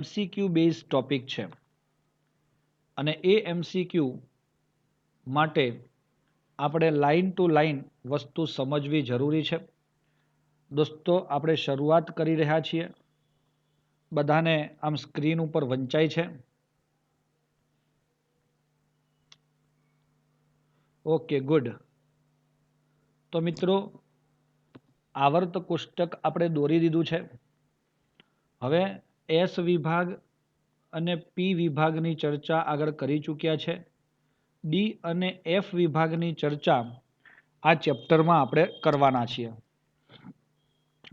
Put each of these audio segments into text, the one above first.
MCQ base topic છે અને એ MCQ માટે આપણે લાઈન ટુ લાઈન વસ્તુ સમજવી જરૂરી છે. દોસ્તો, આપણે શરૂઆત કરી રહ્યા છીએ. બધાને આમ સ્ક્રીન ઉપર વંચાય છે? Okay, good. તો મિત્રો, આવર્ત કોષ્ટક આપણે દોરી દીધું છે. હવે એસ વિભાગ અને પી વિભાગની ચર્ચા આગળ કરી ચૂક્યા છે. ડી અને એફ વિભાગની ચર્ચા આ ચેપ્ટરમાં આપણે કરવાના છીએ.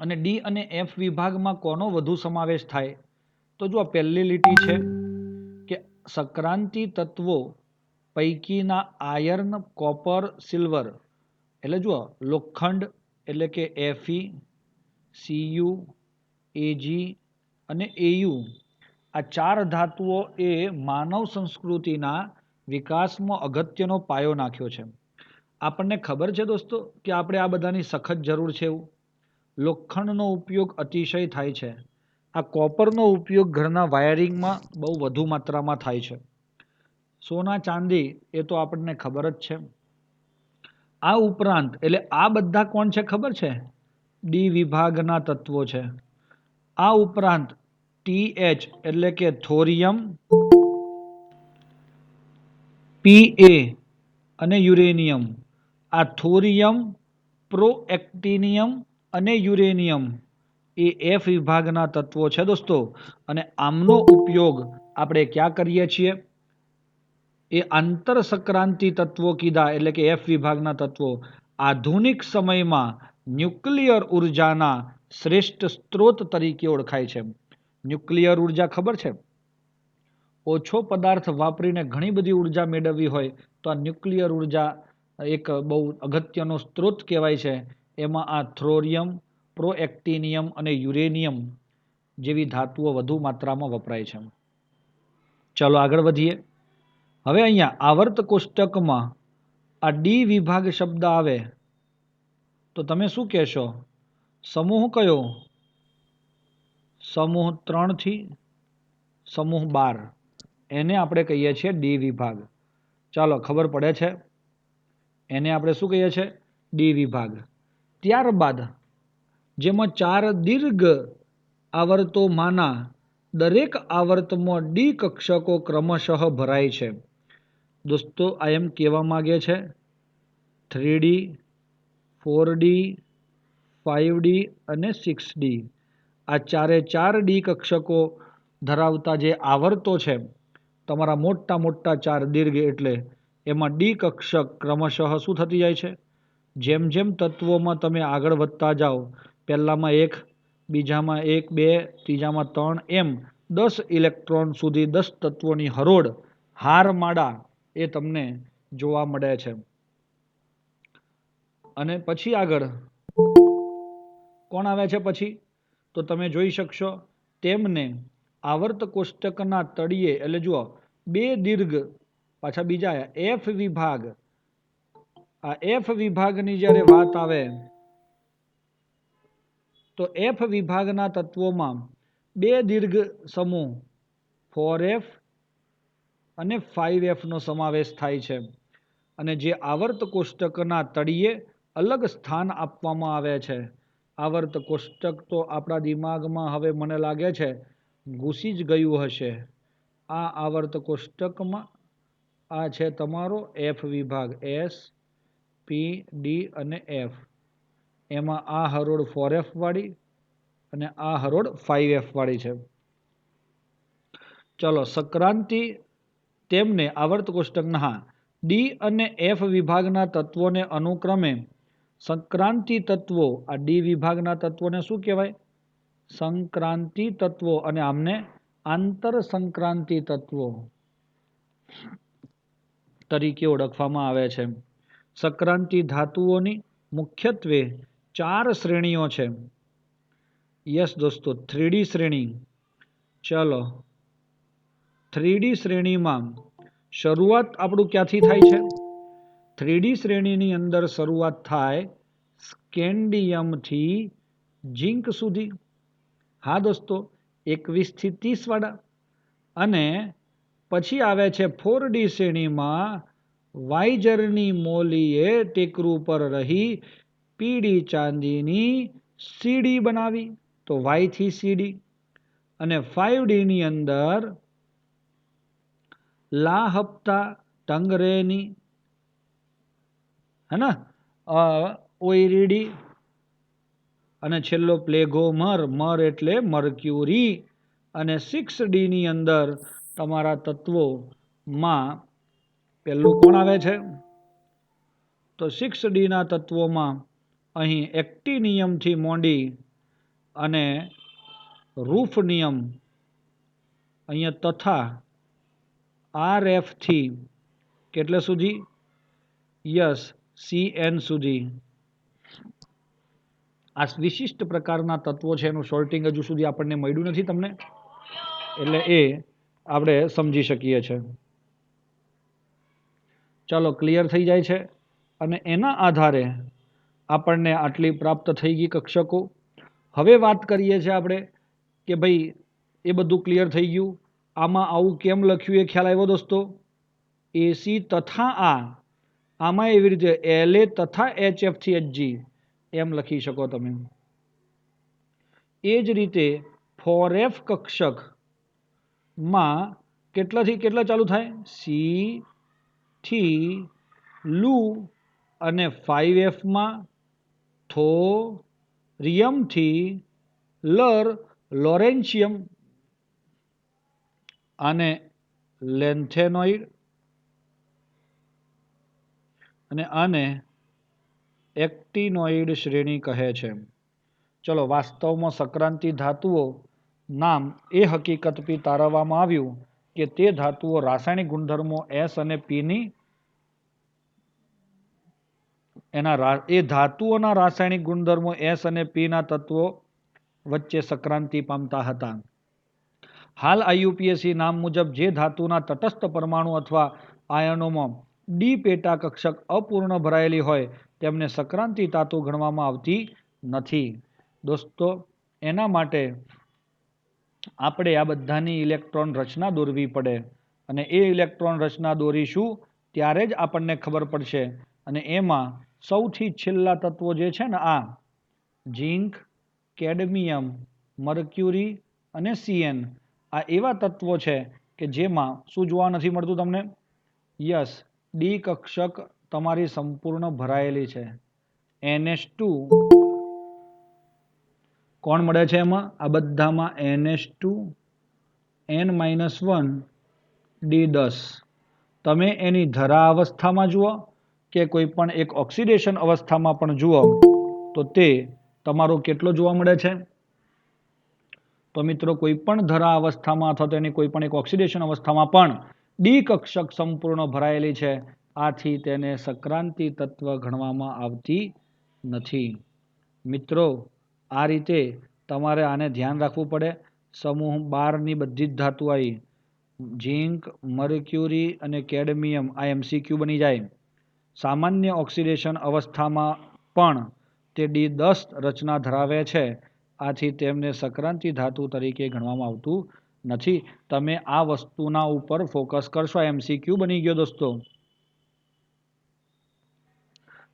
અને ડી અને એફ વિભાગમાં કોનો વધુ સમાવેશ થાય? તો જો પહેલી લીટી છે કે સંક્રાંતિ તત્વો પૈકીના આયર્ન, કોપર, સિલ્વર એટલે જુઓ લોખંડ એટલે કે Fe, Cu, Ag અને Au આ ચાર ધાતુઓ એ માનવ સંસ્કૃતિના વિકાસમાં અગત્યનો પાયો નાખ્યો છે. આપણને ખબર છે દોસ્તો કે આપણે આ બધાની સખત જરૂર છે. એવું લોખંડનો ઉપયોગ અતિશય થાય છે. આ કોપરનો ઉપયોગ ઘરના વાયરિંગમાં બહુ વધુ માત્રામાં થાય છે. સોના ચાંદી એ તો આપણને ખબર જ છે. આ ઉપરાંત એટલે આ બધા કોણ છે ખબર છે? ડી વિભાગના તત્વો છે. આ ઉપરાંત TH એટલે કે થોરિયમ, Pa અને યુરેનિયમ. આ થોરિયમ, પ્રોએક્ટિનિયમ અને યુરેનિયમ એ એફ વિભાગના તત્વો છે દોસ્તો. અને આમનો ઉપયોગ આપણે ક્યાં કરીએ છીએ? એ આંતર સંક્રાંતિ તત્વો કીધા એટલે કે એફ વિભાગના તત્વો આધુનિક સમયમાં ન્યુક્લિયર ઉર્જાના શ્રેષ્ઠ સ્ત્રોત તરીકે ઓળખાય છે. ન્યુક્લિયર ઉર્જા ખબર છે? ઓછો પદાર્થ વાપરીને ઘણી બધી ઉર્જા મેળવવી હોય તો આ ન્યુક્લિયર ઉર્જા એક બહુ અગત્યનો સ્ત્રોત કહેવાય છે. એમાં આ થોરિયમ, પ્રોએક્ટિનિયમ અને યુરેનિયમ જેવી ધાતુઓ વધુ માત્રામાં વપરાય છે. ચલો આગળ વધીએ. હવે અહીંયા આવર્ત કોષ્ટકમાં આ ડી વિભાગ શબ્દ આવે તો તમે શું કહેશો? સમૂહ કયો? સમૂહ 3 થી સમૂહ 12 એને આપણે કહીએ છીએ ડી વિભાગ. ચાલો ખબર પડે છે? એને આપણે શું કહીએ છીએ? ડી વિભાગ. ત્યારબાદ જેમાં 4 દીર્ઘ આવર્તોમાંના દરેક આવર્તમાં ડી કક્ષકો ક્રમશઃ ભરાય છે. દોસ્તો, આ એમ કહેવા માંગે છે 3D, 4D, 5D અને 6D આ ચારે ચાર ડી કક્ષકો ધરાવતા જે આવર્તો છે, તમારા મોટા મોટા 4 દીર્ઘ એટલે એમાં ડી કક્ષક ક્રમશઃ શું થતી જાય છે? જેમ જેમ તત્વોમાં તમે આગળ વધતા જાઓ, પહેલામાં 1, બીજામાં 1, 2, ત્રીજામાં 3 એમ 10 ઇલેક્ટ્રોન સુધી 10 તત્વોની હરોળ હારમાળા એ તમને જોવા મળે છે. અને પછી આગળ કોણ આવે છે પછી? તો તમે જોઈ શકશો તેમને આવર્ત કોષ્ટકના તળિયે એટલે જુઓ 2 દીર્ઘ પાછા બીજા એફ વિભાગ. આ એફ વિભાગની જ્યારે વાત આવે તો એફ વિભાગના તત્વોમાં 2 દીર્ઘ સમૂહ 4F અને 5F નો સમાવેશ થાય છે. અને જે આવર્ત કોષ્ટકના તળિયે અલગ સ્થાન આપવામાં આવે છે. આવર્ત કોષ્ટક તો આપણા દિમાગમાં હવે મને લાગે છે ઘૂસી જ ગયું હશે. આ આવર્ત કોષ્ટકમાં આ છે તમારો એફ વિભાગ, S, P, D અને F. એમાં આ હરોળ 4F વાળી અને આ હરોળ 5F વાળી છે. ચલો સંક્રાંતિ તેમને આવર્ત કોષ્ટકના ડી અને એફ વિભાગના તત્વોને અનુક્રમે સંક્રાંતિ તત્વો, આ ડી વિભાગના તત્વોને શું કહેવાય? સંક્રાંતિ તત્વો અને આમને આંતર સંક્રાંતિ તત્વો તરીકે ઓળખવામાં આવે છે. સંક્રાંતિ ધાતુઓની મુખ્યત્વે 4 શ્રેણીઓ છે. યસ દોસ્તો, 3D શ્રેણી. ચલો 3D શ્રેણીમાં શરૂઆત આપણું ક્યાંથી થાય છે? 3D શ્રેણીની અંદર શરૂઆત થાય સ્કેન્ડિયમથી ઝિંક સુધી. હા દોસ્તો, 21 થી 30 વાળા, અને પછી આવે છે 4D શ્રેણીમાં વાઇઝરની મોલીએ ટેકરું પર રહી પીળી ચાંદીની સીડી બનાવી, તો વાય થી સીડી. અને 5D ની અંદર લા હપ્તા ટંગરેની, હે ને, ઓઈરીડી, અને છેલ્લો પ્લેગો મર, મર એટલે મર્ક્યુરી. અને 6D ની અંદર તમારા તત્વોમાં પહેલું કોણ આવે છે? તો 6D ના તત્વોમાં અહીં એક્ટિનિયમથી મોડી અને રૂફનિયમ અહીંયા તથા RF થી કેટલે સુધી? યસ, CN સુધી. આ વિશિષ્ટ પ્રકારના તત્વો છે, એનું સોર્ટિંગ હજુ સુધી આપણને મળ્યું નથી તમને, એટલે એ આપણે સમજી શકીએ છીએ. ચાલો, ક્લિયર થઈ જાય છે. અને એના આધારે આપણને આટલી પ્રાપ્ત થઈ ગઈ કક્ષકો. હવે વાત કરીએ છીએ આપણે કે ભાઈ એ બધું ક્લિયર થઈ ગયું, આમાં આવું કેમ લખ્યું એ ખ્યાલ આવ્યો દોસ્તો? એસી તથા આમાં એવી રીતે LA તથા HF થી HG એમ લખી શકો તમે. એ જ રીતે 4F કક્ષકમાં કેટલાથી કેટલા ચાલુ થાય? સી થી લુ, અને 5F માં થોરિયમથી લોરેન્શિયમ, અને લેન્થેનોઇડ, અને આને એક્ટિનોઇડ શ્રેણી કહે છે. ચલો, વાસ્તવમાં સંક્રાંતિ ધાતુઓ નામ એ હકીકતથી તારવવામાં આવ્યું કે તે ધાતુઓ રાસાયણિક ગુણધર્મો S અને P ની એ ધાતુઓના રાસાયણિક ગુણધર્મો S અને P ના તત્વો વચ્ચે સંક્રાંતિ પામતા હતા. હાલ IUPAC નામ મુજબ જે ધાતુના તટસ્થ પરમાણુ અથવા આયનોમાં ડી પેટા કક્ષક અપૂર્ણ ભરાયેલી હોય તેમને સંક્રાંતિ ધાતુ ગણવામાં આવતી નથી. દોસ્તો, એના માટે આપણે આ બધાની ઇલેક્ટ્રોન રચના દોરવી પડે, અને એ ઇલેક્ટ્રોન રચના દોરીશું ત્યારે જ આપણને ખબર પડશે. અને એમાં સૌથી છેલ્લા તત્વો જે છે ને, આ ઝીંક, કેડમિયમ, મર્ક્યુરી અને CN, આ એવા તત્વો છે કે જેમાં શું જોવા નથી મળતું તમને? યસ, ડી કક્ષક તમારી સંપૂર્ણ ભરાયેલી છે. NH2 કોણ મળે છે એમાં? આ બધામાં NH2, N-1, D10. તમે એની ધરા અવસ્થામાં જુઓ કે કોઈ પણ એક ઓક્સિડેશન અવસ્થામાં પણ જુઓ તો તે તમારો કેટલો જોવા મળે છે? તો મિત્રો, કોઈ પણ ધરા અવસ્થામાં અથવા તો એની કોઈ પણ એક ઓક્સિડેશન અવસ્થામાં પણ ડી કક્ષક સંપૂર્ણ ભરાયેલી છે. આથી તેને સંક્રાંતિ તત્વ ગણવામાં આવતી નથી. મિત્રો, આ રીતે તમારે આને ધ્યાન રાખવું પડે. સમૂહ 12 ની બધી જ ધાતુ આવી, ઝીંક, મર્ક્યુરી અને કેડમિયમ, આ MCQ બની જાય. સામાન્ય ઓક્સિડેશન અવસ્થામાં પણ તે D10 રચના ધરાવે છે. આથી તેમને સંક્રાંતિ ધાતુ તરીકે ગણવામાં આવતું નથી. તમે આ વસ્તુના ઉપર ફોકસ કરશો, MCQ બની ગયો દોસ્તો.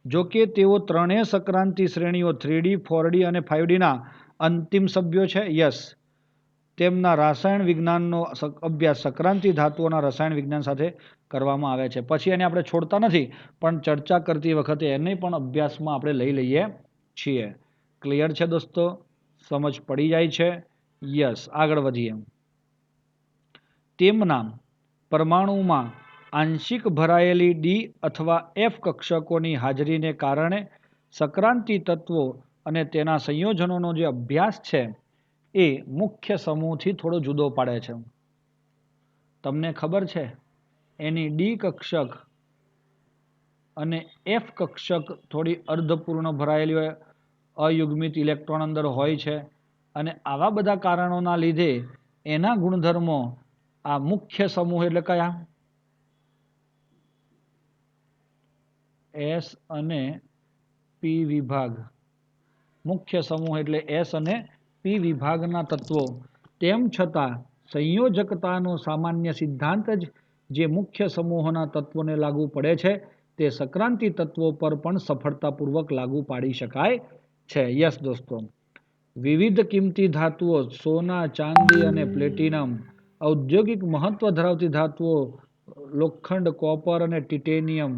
જો કે તેઓ ત્રણેય સંક્રાંતિ શ્રેણીઓ 3D, 4D અને 5D ના અંતિમ સભ્યો છે. યસ, તેમના રસાયણ વિજ્ઞાનનો અભ્યાસ સંક્રાંતિ ધાતુઓના રસાયણ વિજ્ઞાન સાથે કરવામાં આવે છે. પછી એને આપણે છોડતા નથી, પણ ચર્ચા કરતી વખતે એને પણ અભ્યાસમાં આપણે લઈ લઈએ છીએ. ક્લિયર છે દોસ્તો? સમજ પડી જાય છે? યસ, આગળ વધીએ. તેમના પરમાણુમાં આંશિક ભરાયેલી ડી અથવા F કક્ષકોની હાજરીને કારણે સંક્રાંતિ તત્વો અને તેના સંયોજનોનો જે અભ્યાસ છે એ મુખ્ય સમૂહથી થોડો જુદો પાડે છે. તમને ખબર છે, એની ડી કક્ષક અને F કક્ષક થોડી અર્ધપૂર્ણ ભરાયેલી હોય, અયુગ્મિત ઇલેક્ટ્રોન અંદર હોય છે. અને આવા બધા કારણોના લીધે એના ગુણધર્મો આ મુખ્ય સમૂહ એટલે કયા? S અને P વિભાગ. મુખ્ય સમૂહ એટલે S અને P વિભાગના તત્વો તેમ છતાં સંયોજકતાનો સામાન્ય સિદ્ધાંત જ જે મુખ્ય સમૂહોના તત્વોને લાગુ પડે છે તે સક્રાંતિ તત્વો પર પણ સફળતાપૂર્વક લાગુ પાડી શકાય છે. યસ દોસ્તો, વિવિધ કિંમતી ધાતુઓ સોના, ચાંદી અને પ્લેટિનમ, ઔદ્યોગિક મહત્વ ધરાવતી ધાતુઓ લોખંડ, કોપર અને ટિટેનિયમ,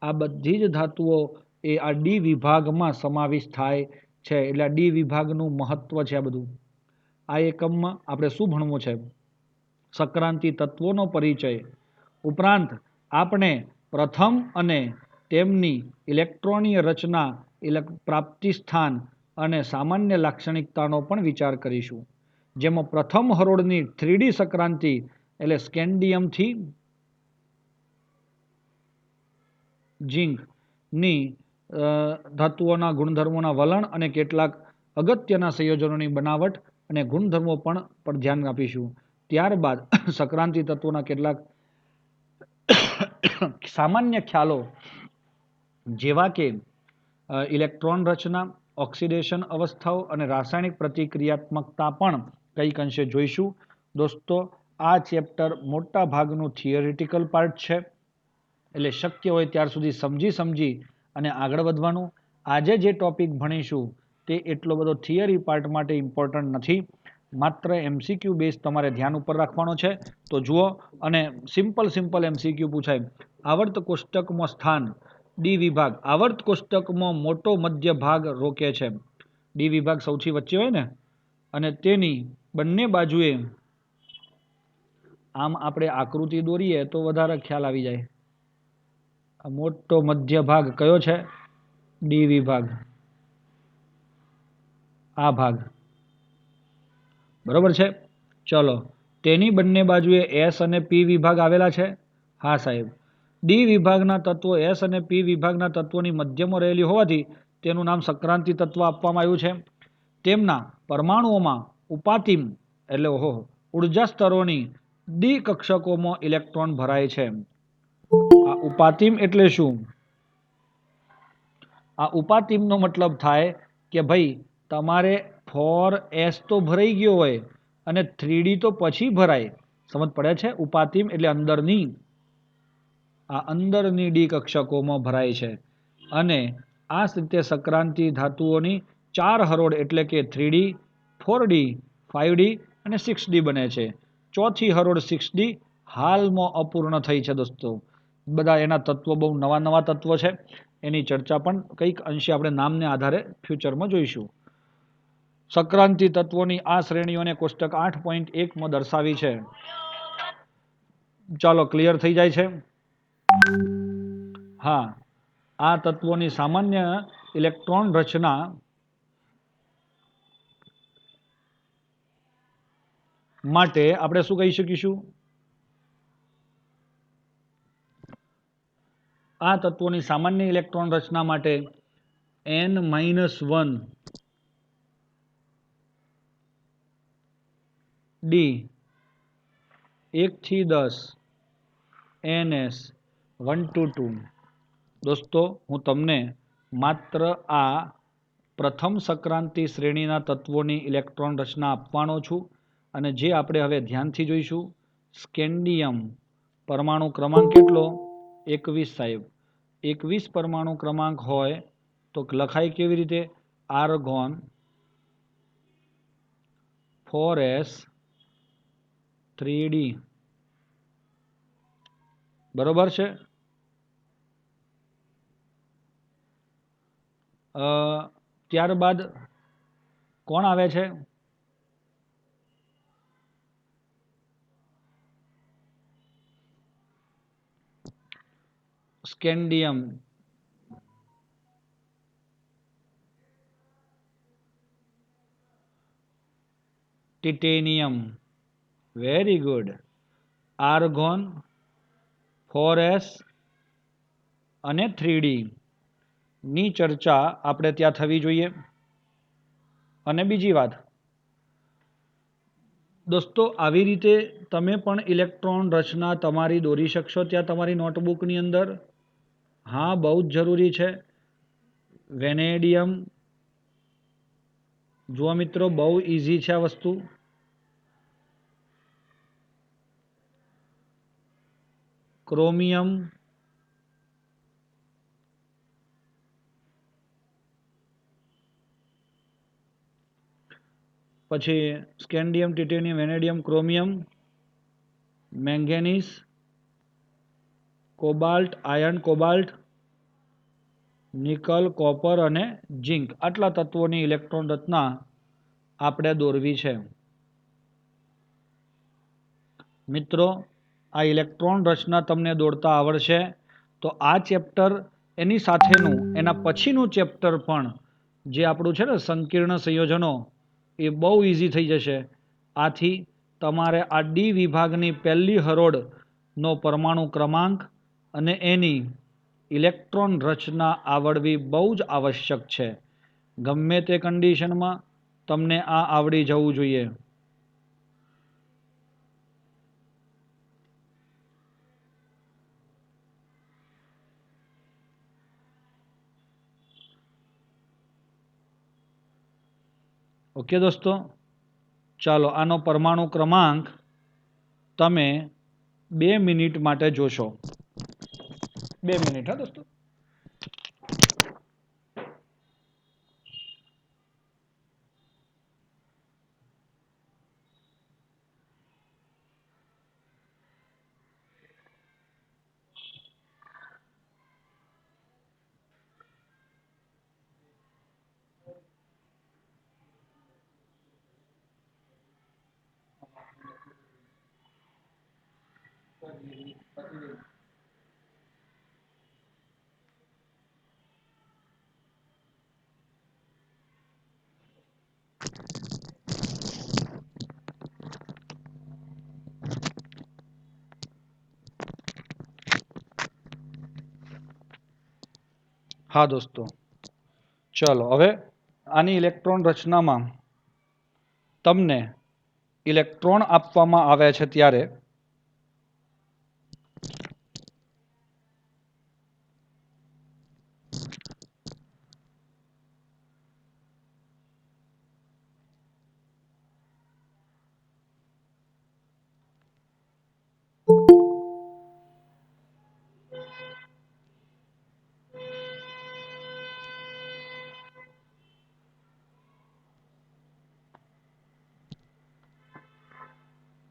આ બધી જ ધાતુઓ એ આ ડી વિભાગમાં સમાવિષ્ટ થાય છે. એટલે આ ડી વિભાગનું મહત્વ છે. આ બધું આ એકમમાં આપણે શું ભણવું છે? સક્રાંતિ તત્વોનો પરિચય. ઉપરાંત આપણે પ્રથમ અને તેમની ઇલેક્ટ્રોનીય રચના, પ્રાપ્તિ સ્થાન અને સામાન્ય લાક્ષણિકતાનો પણ વિચાર કરીશું. જેમાં પ્રથમ હરોળની 3D સક્રાંતિ એટલે સ્કેન્ડિયમથી ઝિંકની ધાતુઓના ગુણધર્મોના વલણ અને કેટલાક અગત્યના સંયોજનોની બનાવટ અને ગુણધર્મો પર ધ્યાન આપીશું. ત્યારબાદ સક્રાંતિ તત્વોના કેટલાક સામાન્ય ખ્યાલો જેવા કે ઇલેક્ટ્રોન રચના, ઓક્સિડેશન અવસ્થાઓ અને રાસાયણિક પ્રતિક્રિયાત્મકતા પણ કંઈક અંશે જોઈશું. દોસ્તો, આ ચેપ્ટર મોટા ભાગનું થિયરિટિકલ પાર્ટ છે, એટલે શક્ય હોય ત્યાર સુધી સમજી અને આગળ વધવાનું. આજે જે ટોપિક ભણીશું તે એટલો બધો થિયરી પાર્ટ માટે ઇમ્પોર્ટન્ટ નથી, માત્ર MCQ બેઝ તમારે ધ્યાન ઉપર રાખવાનો છે. તો જુઓ, અને સિમ્પલ MCQ પૂછાય. આવર્ત કોષ્ટકમાં સ્થાન ડી વિભાગ. આવર્ત કોષ્ટકમાં મોટો મધ્ય ભાગ રોકે છે. ડી વિભાગ સૌથી વચ્ચે હોય ને, અને તેની બંને બાજુએ આમ આપણે આકૃતિ દોરીએ તો વધારે ખ્યાલ આવી જાય. મોટો મધ્ય ભાગ કયો છે? ડી વિભાગ. આ ભાગ બરોબર છે. ચલો, તેની બંને બાજુએ એસ અને પી વિભાગ આવેલા છે. હા સાહેબ, ડી વિભાગના તત્વો એસ અને પી વિભાગના તત્વોની મધ્યમાં રહેલી હોવાથી તેનું નામ સક્રાંતિ તત્વ આપવામાં આવ્યું છે. તેમના પરમાણુઓમાં ઉપાતિમ એટલે ઉર્જા સ્તરોની ડી કક્ષકોમાં ઇલેક્ટ્રોન ભરાય છે. આ ઉપાતિમ એટલે શું? આ ઉપાતિમનો મતલબ થાય કે ભાઈ તમારે 4s તો ભરાઈ ગયો હોય અને 3D તો પછી ભરાય. સમજ પડે છે? ઉપાતિમ એટલે અંદરની, આ અંદરની ડી કક્ષકોમાં ભરાય છે. અને આ રીતે સક્રાંતિ ધાતુઓની 4 હરોળ એટલે કે 3D, 4D, 5D અને 6D બને છે. ચોથી હરોળ 6D હાલમાં અપૂર્ણ થઈ છે દોસ્તો. બધા એના તત્વો બહુ નવા તત્વો છે, એની ચર્ચા પણ કંઈક અંશે આપણે નામને આધારે ફ્યુચરમાં જોઈશું. સક્રાંતિ તત્વોની આ શ્રેણીઓને કોષ્ટક 8.1માં દર્શાવી છે. ચાલો, ક્લિયર થઈ જાય છે? હા, આ તત્વોની સામાન્ય ઇલેક્ટ્રોન રચના માટે આપણે શું કહી શકીશું? આ તત્વોની સામાન્ય ઇલેક્ટ્રોન રચના માટે n-1 ડી 1 થી 10 ns 1 to 2. દોસ્તો, હું તમને માત્ર આ પ્રથમ સક્રાંતિ શ્રેણીના તત્વોની ઇલેક્ટ્રોન રચના આપવાનો છું. અને જે આપણે હવે ધ્યાનથી જોઈશું, સ્કેન્ડિયમ પરમાણુ ક્રમાંક કેટલો? 21 સાહેબ. 21 પરમાણુ ક્રમાંક હોય તો લખાય કેવી રીતે? Argon 4s 3d. બરોબર છે? ત્યારબાદ કોણ આવે છે? Scandium, titanium, very good, argon 4s અને 3d ની ચર્ચા આપણે ત્યાં થવી જોઈએ. અને બીજી વાત દોસ્તો, આવી રીતે તમે પણ ઇલેક્ટ્રોન રચના તમારી દોરી શકશો ત્યાં તમારી નોટબુકની અંદર. હા, બહુ જ જરૂરી છે. વેનેડિયમ, જુઓ મિત્રો, બહુ ઇઝી છે આ વસ્તુ. ક્રોમિયમ, પછી scandium, titanium, vanadium, chromium, manganese, cobalt, iron, cobalt, nickel, copper અને ઝિંક. આટલા તત્વોની ઇલેક્ટ્રોન રચના આપણે દોરવી છે. મિત્રો, આ ઇલેક્ટ્રોન રચના તમને દોરતા આવડશે તો આ ચેપ્ટર એની સાથેનું એના પછીનું ચેપ્ટર પણ જે આપણું છે ને સંકીર્ણ સંયોજનો એ બહુ ઇઝી થઈ જશે. આથી તમારે આ ડી વિભાગની પહેલી હરોળનો પરમાણુ ક્રમાંક અને એની ઇલેક્ટ્રોન રચના આવડવી બહુ જ આવશ્યક છે. ગમે તે કન્ડિશનમાં તમને આ આવડી જવું જોઈએ. ઓકે દોસ્તો, ચાલો આનો પરમાણુ ક્રમાંક તમે 2 મિનિટ માટે જોશો. 2 મિનિટ હા દોસ્તો. હા દોસ્તો, ચલો હવે આની ઇલેક્ટ્રોન રચનામાં તમને ઇલેક્ટ્રોન આપવામાં આવે છે ત્યારે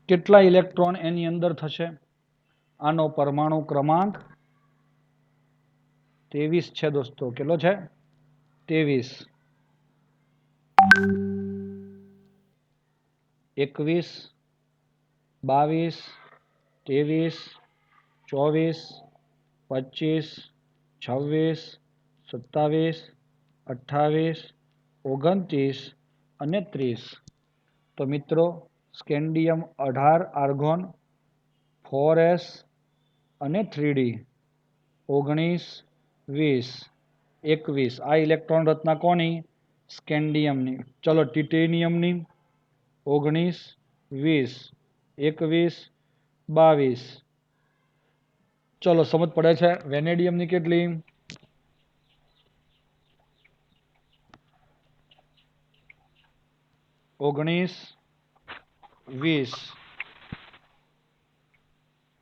કેટલા ઇલેક્ટ્રોન એની અંદર થશે? આનો પરમાણુ ક્રમાંક 23 છે દોસ્તો. કેટલો છે? 23. 21, 22, 23, 24, 25, 26, 27, 28, 29 અને 30. તો મિત્રો, સ્કેન્ડિયમ 18 આર્ગોન, 4s અને 3d 19, 20, 21. આ ઇલેક્ટ્રોન રચના કોની? સ્કેન્ડિયમની. ચલો ટિટેનિયમની 19, 20, 21, 22. ચલો સમજ પડે છે? વેનેડિયમની કેટલી? 19, 20,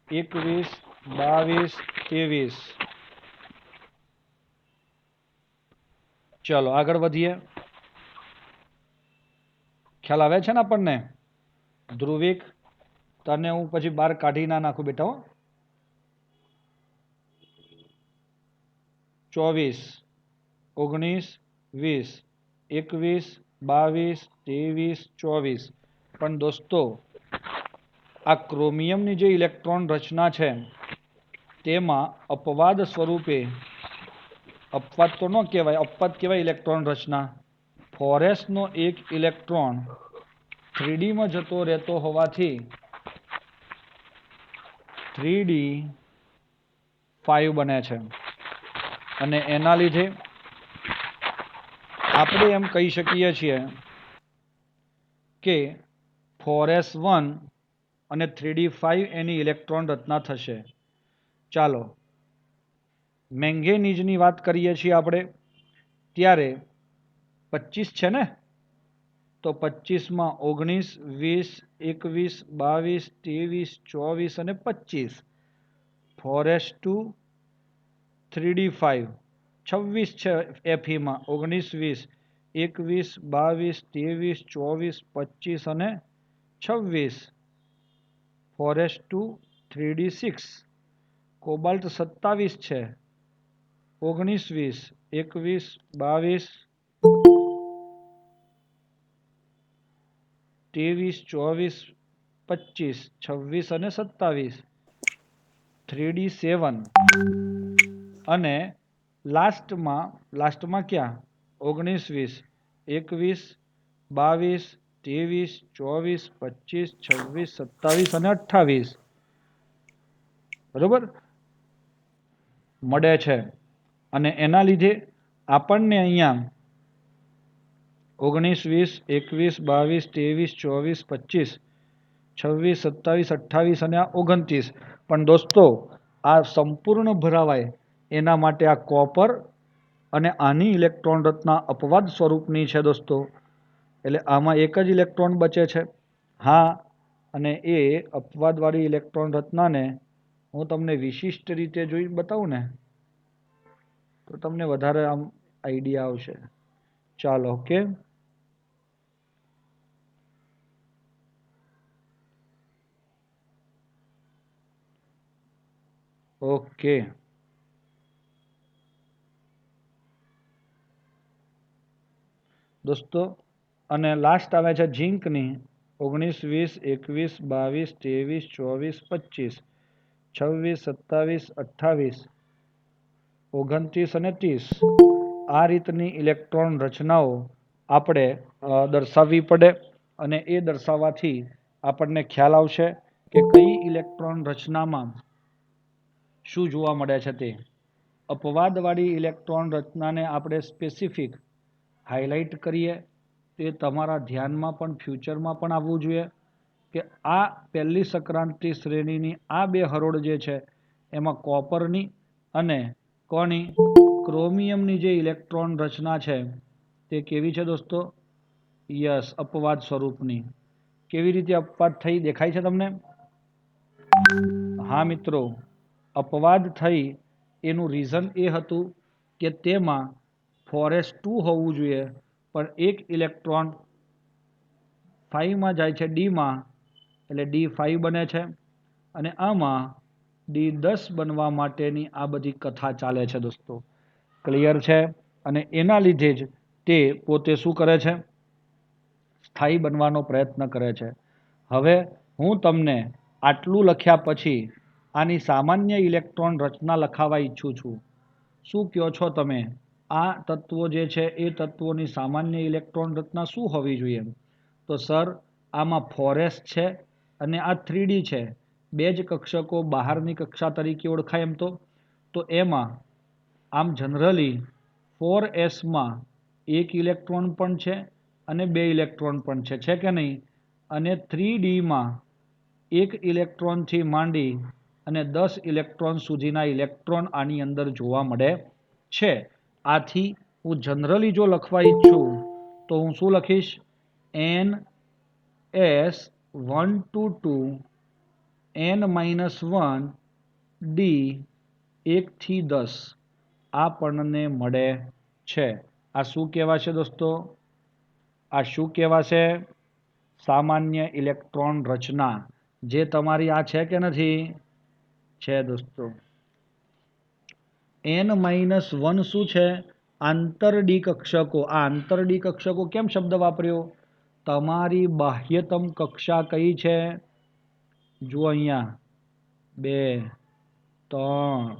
21, 22, 23. ચલો આગળ વધીએ. ખ્યાલ આવે છે ને આપણને? ધ્રુવિક, તને હું પછી બહાર કાઢી ના નાખું બેટા. 24, 19, 20, 21, 22, 23, 24. પણ દોસ્તો, આ ક્રોમિયમની જે ઇલેક્ટ્રોન રચના છે તેમાં અપવાદ સ્વરૂપે, અપવાદ તો ન કહેવાય, અપવાદ કહેવાય ઇલેક્ટ્રોન રચના, 4s નો એક ઇલેક્ટ્રોન 3d માં જતો રહેતો હોવાથી 3d 5 બને છે. અને એના લીધે આપણે એમ કહી શકીએ છીએ કે 4s1 અને 3d5 એની ઇલેક્ટ્રોન રચના થશે. ચાલો મેંગેનીઝની વાત કરીએ છીએ આપણે ત્યારે 25 છે ને? તો 25માં 19, 20, 21, 22, 23, 24 અને 25. 4s2 3d5 26 છે FEમાં 19 20 21 22 23 24 25 અને 26 4s2 3d6 કોબાલ્ટ 27 છે 19 20 21 22 23 24 25 અને 27 3d7 અને લાસ્ટમાં ક્યાં 19 20 21 22 23 25 26 27 અને 28 બરોબર મળે છે અને એના લીધે આપણને અહીંયા 19 20 21 22 23 24 26 27 28 અને 29 પણ દોસ્તો આ સંપૂર્ણ ભરાવાય એના માટે આ કોપર અને આની ઇલેક્ટ્રોન રચના અપવાદ સ્વરૂપની છે દોસ્તો એટલે આમાં એક જ ઇલેક્ટ્રોન બચે છે હા અને એ અપવાદવાળી ઇલેક્ટ્રોન રચનાને હું તમને વિશિષ્ટ રીતે જોઈ બતાવું ને તો તમને વધારે આમ આઈડિયા આવશે ચાલો ઓકે ઓકે દોસ્તો અને લાસ્ટ આવે છે ઝીંકની 19 20 21 22 23 24 26 27 28 29 અને 30 આ રીતની ઇલેક્ટ્રોન રચનાઓ આપણે દર્શાવવી પડે અને એ દર્શાવવાથી આપણને ખ્યાલ આવશે કે કઈ ઇલેક્ટ્રોન રચનામાં શું જોવા મળે છે તે અપવાદવાળી ઇલેક્ટ્રોન રચનાને આપણે સ્પેસિફિક હાઇલાઇટ કરીએ તે તમારા ધ્યાનમાં પણ ફ્યુચરમાં પણ આવવું જોઈએ કે આ પહેલી સંક્રાંતિ શ્રેણીની આ બે હરોળ જે છે એમાં કોપરની અને કોની ક્રોમિયમની જે ઇલેક્ટ્રોન રચના છે તે કેવી છે દોસ્તો યસ અપવાદ સ્વરૂપની કેવી રીતે અપવાદ થઈ દેખાય છે તમને હા મિત્રો અપવાદ થઈ એનું રીઝન એ હતું કે તેમાં 4s2 હોવું જોઈએ પણ એક ઇલેક્ટ્રોન 5માં જાય છે ડીમાં એટલે D5 બને છે અને આમાં D10 બનવા માટેની આ બધી કથા ચાલે છે દોસ્તો ક્લિયર છે અને એના લીધે જ તે પોતે શું કરે છે સ્થાયી બનવાનો પ્રયત્ન કરે છે હવે હું તમને આટલું લખ્યા પછી આની સામાન્ય ઇલેક્ટ્રોન રચના લખાવવા ઈચ્છું છું શું કહો છો તમે આ તત્વો જે છે એ તત્વોની સામાન્ય ઇલેક્ટ્રોન રચના શું હોવી જોઈએ તો સર આમાં 4s છે અને આ 3d છે બે જ કક્ષકો બહારની કક્ષા તરીકે ઓળખાય એમ તો એમાં આમ જનરલી 4sમાં એક ઇલેક્ટ્રોન પણ છે અને બે ઇલેક્ટ્રોન પણ છે કે નહીં અને 3dમાં એક ઇલેક્ટ્રોનથી માંડી અને 10 ઇલેક્ટ્રોન સુધીના ઇલેક્ટ્રોન આની અંદર જોવા મળે છે આથી હું જનરલી જો લખવા ઈચ્છું તો હું શું લખીશ NS122 N-1 D 1 થી 10 આપણને મળે છે આ શું કહેવાશે દોસ્તો આ શું કહેવાશે સામાન્ય ઇલેક્ટ્રોન રચના જે તમારી આ છે કે નથી છે દોસ્તો N-1 શું છે આંતરડી કક્ષકો આ આંતરડી કક્ષકો કેમ શબ્દ વાપર્યો તમારી બાહ્યતમ કક્ષા કઈ છે જુઓ અહીંયા 2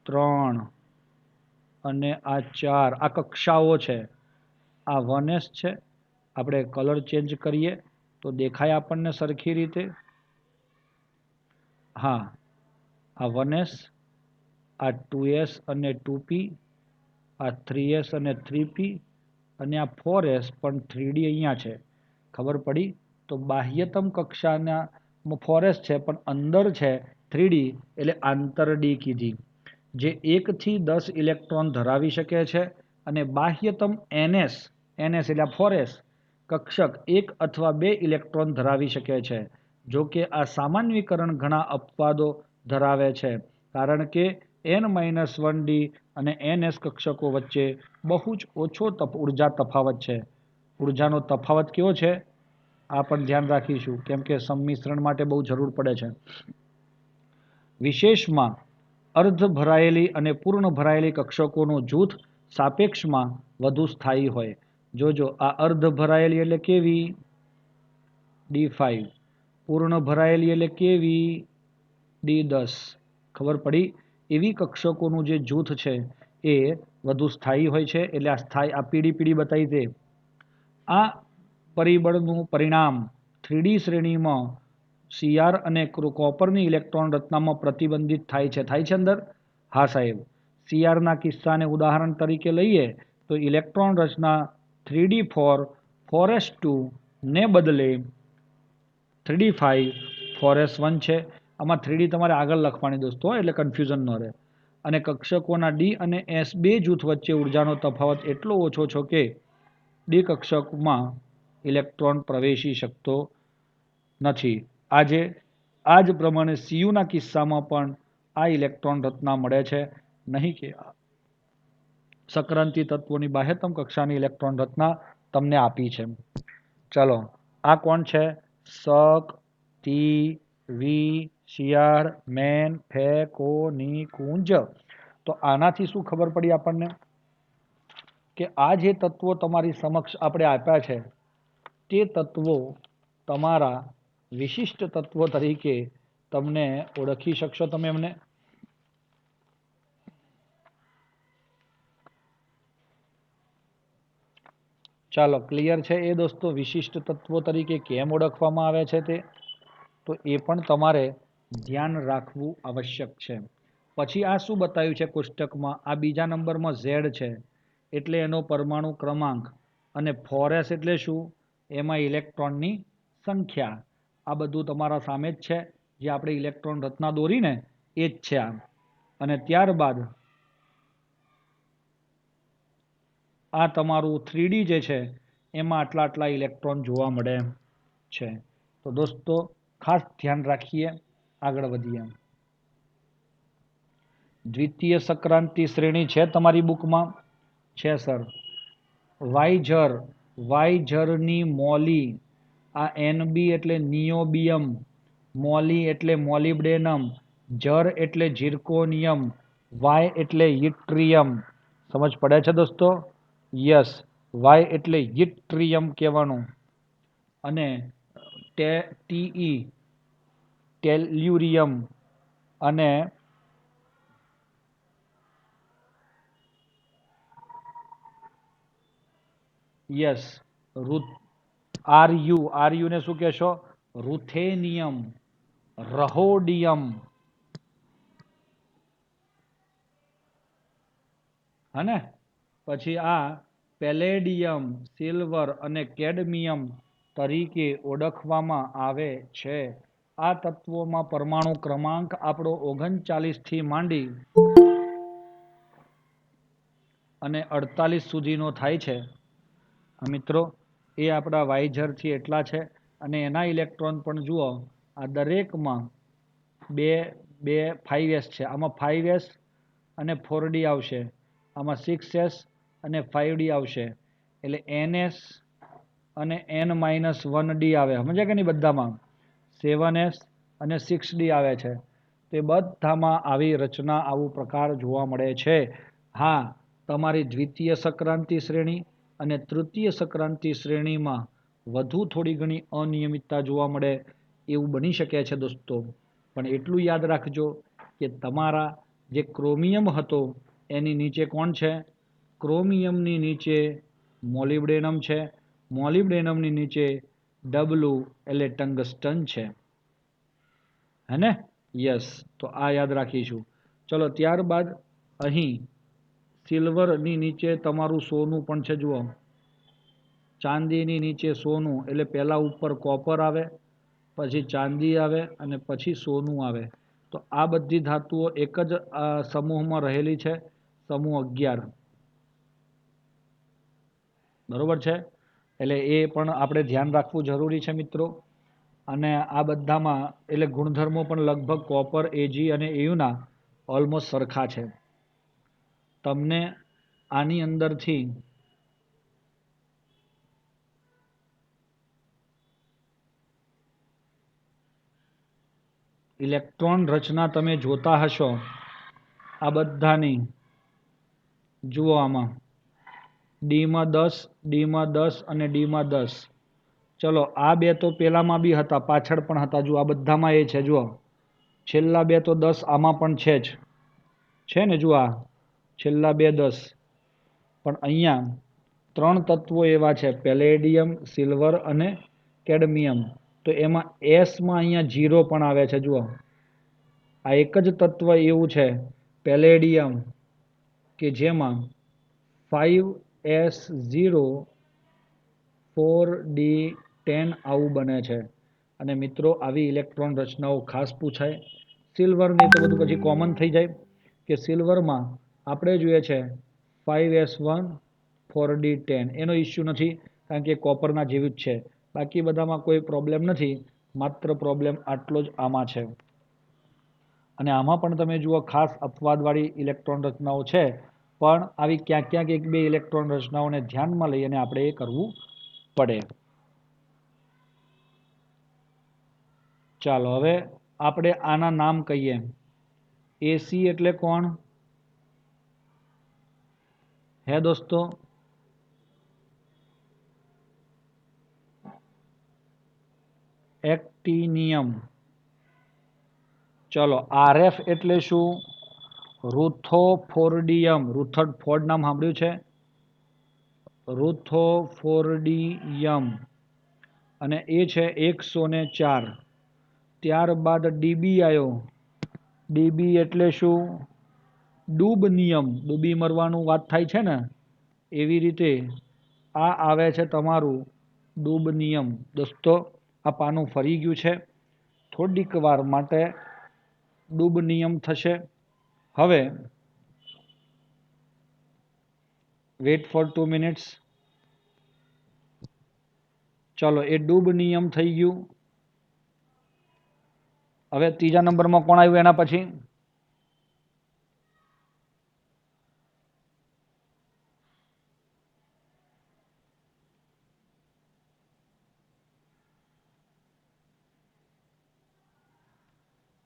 3 અને આ 4 આ કક્ષાઓ છે આ 1s છે આપણે કલર ચેન્જ કરીએ તો દેખાય આપણને સરખી રીતે હા આ 1s આ 2s અને 2p આ 3s અને 3p અને આ 4s પણ 3d અહીંયા છે ખબર પડી તો બાહ્યતમ કક્ષાના 4s છે પણ અંદર છે 3d એટલે આંતરડી કીધી જે 1 થી 10 ઇલેક્ટ્રોન ધરાવી શકે છે અને બાહ્યતમ ns એટલે 4s કક્ષક 1 અથવા 2 ઇલેક્ટ્રોન ધરાવી શકે છે જો કે આ સામાન્યીકરણ ઘણા અપવાદો ધરાવે છે, કારણ કે n-1d અને ns કક્ષકો વચ્ચે બહુ જ ઓછો ઉર્જા તફાવત છે. ઉર્જાનો તફાવત કેવો છે આ પણ ધ્યાન રાખીશું, કેમ કે સંમિશ્રણ માટે બહુ જરૂર પડે છે. વિશેષમાં અર્ધ ભરાયેલી અને પૂર્ણ ભરાયેલી કક્ષકોનું જૂથ સાપેક્ષમાં વધુ સ્થાયી હોય. જોજો આ અર્ધ ભરાયેલી એટલે કેવી? D5. પૂર્ણ ભરાયેલી એટલે કેવી? D10. ખબર પડી? એવી કક્ષકોનું જે જૂથ છે એ વધુ સ્થાયી હોય છે. એટલે આ પીળી બતાવી દે. આ પરિબળનું પરિણામ 3D શ્રેણીમાં Cr અને કોપરની ઇલેક્ટ્રોન રચનામાં પ્રતિબંધિત થાય છે. થાય છે અંદર? હા સાહેબ. Cr કિસ્સાને ઉદાહરણ તરીકે લઈએ તો ઇલેક્ટ્રોન રચના 3d4 4s2 ને બદલે 3d5 4s1 છે. આમાં 3d તમારે આગળ લખવાની દોસ્તો, એટલે કન્ફ્યુઝન ન રહે. અને કક્ષકોના D અને S બે જૂથ વચ્ચે ઉર્જાનો તફાવત એટલો ઓછો છે કે D કક્ષકમાં ઇલેક્ટ્રોન પ્રવેશી શકતો નથી. આ જ પ્રમાણે Cu કિસ્સામાં પણ આ ઇલેક્ટ્રોન રચના મળે છે નહીં કે સંક્રાંતિ તત્વોની બાહ્યતમ કક્ષાની ઇલેક્ટ્રોન રચના તમને આપી છે. ચલો, આ કોણ છે? શક, ટી, વી, શિયાળ, મેન, ફે, કો, ની, કુંજ. તો આનાથી શું ખબર પડી આપણને? કે આ જે તત્વો તમારી સમક્ષ આપણે આપ્યા છે તે તત્વો તમારા વિશિષ્ટ તત્વો તરીકે તમને ઓળખી શકશો તમે એમને? ચાલો, ક્લિયર છે એ દોસ્તો? વિશિષ્ટ તત્વો તરીકે કેમ ઓળખવામાં આવે છે તે તો એ પણ તમારે ધ્યાન રાખવું આવશ્યક છે. પછી આ શું બતાવ્યું છે કોષ્ટકમાં? આ બીજા નંબરમાં Z છે એટલે એનો પરમાણુ ક્રમાંક, અને 4s એટલે શું? એમાં ઇલેક્ટ્રોનની સંખ્યા. આ બધું તમારા સામે જ છે. જે આપણે ઇલેક્ટ્રોન રચના દોરીને એ જ છે આ. અને ત્યારબાદ આ તમારું 3D જે છે એમાં આટલા ઇલેક્ટ્રોન જોવા મળે છે. તો દોસ્તો ખાસ ધ્યાન રાખીએ, આગળ વધીએ. દ્વિતીય સંક્રાંતિ શ્રેણી છે તમારી બુકમાં? છે સર. વાયઝરની મોલી, આ NB એટલે નિયોબિયમ, મોલી એટલે મોલિબ્ડેનમ, જર એટલે ઝિર્કોનિયમ, વાય એટલે યટ્રિયમ. સમજ પડે છે દોસ્તો? યસ, વાય એટલે યટ્રિયમ કહેવાનું. અને TE ટેલ્યુરિયમ, અને યસ RU ને શું કહેશો? રૂથેનિયમ, રહોડિયમ. હને? પછી આ પેલેડિયમ, સિલ્વર અને કેડમિયમ તરીકે ઓળખવામાં આવે છે. આ તત્વોમાં પરમાણુ ક્રમાંક આપણો 39 થી માંડી અને 48 સુધીનો થાય છે મિત્રો. એ આપણા વાઇઝરથી એટલા છે. અને એના ઇલેક્ટ્રોન પણ જુઓ, આ દરેકમાં 5s છે. આમાં 5s અને 4d આવશે. આમાં 6s અને 5d આવશે. એટલે ns અને n-1d આવે. સમજ્યા કે નહીં? બધામાં 7s અને 6d આવે છે. તે બધામાં આવી રચના, આવું પ્રકાર જોવા મળે છે. હા, તમારી દ્વિતીય સંક્રાંતિ શ્રેણી અને તૃતીય સંક્રાંતિ શ્રેણીમાં વધુ થોડી ઘણી અનિયમિતતા જોવા મળે એવું બની શકે છે દોસ્તો. પણ એટલું યાદ રાખજો કે તમારા જે ક્રોમિયમ હતો એની નીચે કોણ છે? ક્રોમિયમની નીચે મોલિબ્ડેનમ છે. મોલિબ્ડેનમની નીચે W એટલે ટંગસ્ટન છે. હે ને? યસ. તો આ યાદ રાખીશું. ચલો, ત્યારબાદ અહીં સિલ્વરની નીચે તમારું સોનું પણ છે. જુઓ, ચાંદીની નીચે સોનું એટલે પહેલા ઉપર કોપર આવે, પછી ચાંદી આવે અને પછી સોનું આવે. તો આ બધી ધાતુઓ એક જ સમૂહમાં રહેલી છે, સમૂહ 11. બરોબર છે? એટલે એ પણ આપણે ધ્યાન રાખવું જરૂરી છે મિત્રો. અને આ બધામાં એટલે ગુણધર્મો પણ લગભગ કોપર, એજી અને એયુના ઓલમોસ્ટ સરખા છે. તમને આની અંદરથી ઇલેક્ટ્રોન રચના તમે જોતા હશો આ બધાની. જુઓ આમાં ડીમાં 10, ડીમાં 10 અને ડીમાં 10. ચલો આ બે તો પેલામાં બી હતા, પાછળ પણ હતા. જુઓ આ બધામાં એ છે. જુઓ છેલ્લા બે તો 10 આમાં પણ છે ને. જુઓ આ છેલ્લા બે 10. પણ અહીંયા 3 તત્વો એવા છે, પેલેડિયમ, સિલ્વર અને કેડમિયમ. તો એમાં એસમાં અહીંયા 0 પણ આવે છે. જુઓ આ એક જ તત્વ એવું છે પેલેડિયમ કે જેમાં 5s0 4d10 આવું બને છે. અને મિત્રો આવી ઇલેક્ટ્રોન રચનાઓ ખાસ પૂછાય. સિલ્વરની તો બધું પછી કોમન થઈ જાય કે સિલ્વરમાં આપણે જોઈએ છે 5s1 4d10. એનો ઇસ્યુ નથી કારણ કે કોપરના જેવું જ છે. બાકી બધામાં કોઈ પ્રોબ્લેમ નથી, માત્ર પ્રોબ્લેમ આટલો જ આમાં છે. અને આમાં પણ તમે જુઓ ખાસ અપવાદવાળી ઇલેક્ટ્રોન રચનાઓ છે, પણ આવી ક્યાંક ક્યાંક એક બે ઇલેક્ટ્રોન રચનાઓને ધ્યાનમાં લઈ અને આપણે એ કરવું પડે. ચાલો હવે આપણે આના નામ કહીએ. એસી એટલે કોણ હે દોસ્તો? એક્ટિનિયમ. ચલો આરએફ એટલે શું? રુથોફોર્ડિયમ. રુથરફોર્ડ નામ સાંભળ્યું છે? રુથોફોર્ડિયમ અને એ છે 104. ત્યારબાદ ડીબી આવ્યો. ડીબી એટલે શું? ડૂબનિયમ. ડૂબી મરવાનું વાત થાય છે ને, એવી રીતે આ આવે છે તમારું ડૂબનિયમ. દોસ્તો આ પાનું ફરી ગયું છે, થોડીક વાર માટે ડૂબનિયમ થશે. હવે વેઇટ ફોર 2 મિનિટ્સ. ચલો એ ડૂબનિયમ થઈ ગયું. હવે ત્રીજા નંબરમાં કોણ આવ્યું એના પછી?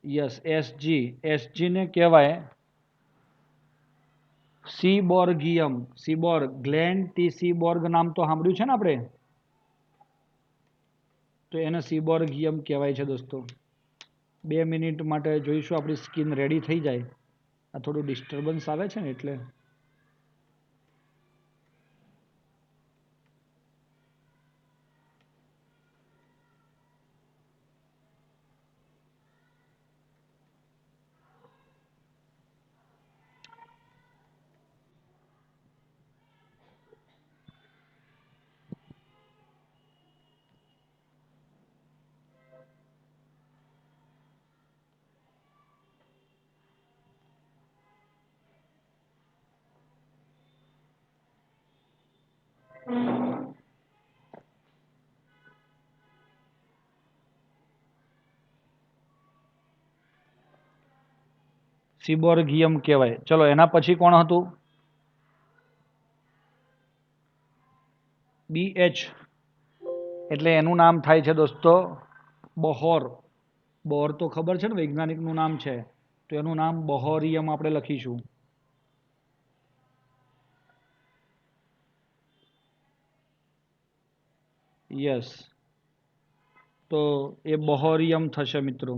Yes, SG. એસજી ને કહેવાય સીબોર્ગિયમ. સીબોર્ગ, ગ્લેન ટી સીબોર્ગ નામ તો સાંભળ્યું છે ને આપણે? તો એને સીબોર્ગિયમ કહેવાય છે દોસ્તો. 2 મિનિટ માટે જોઈશું આપણી સ્કીન રેડી થઈ જાય. આ થોડું ડિસ્ટર્બન્સ આવે છે ને એટલે. સીબોર્ગિયમ કહેવાય. ચલો એના પછી કોણ હતું? બીએચ એટલે એનું નામ થાય છે દોસ્તો બોહોર. બોર તો ખબર છે ને વૈજ્ઞાનિકનું નામ છે, તો એનું નામ બોહોરિયમ આપણે લખીશું. યસ, તો એ બોહોરિયમ થશે મિત્રો.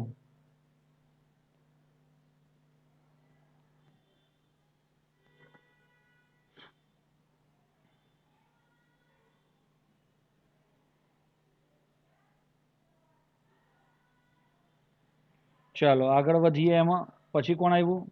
ચાલો આગળ વધીએ. એમાં પછી કોણ આવ્યું?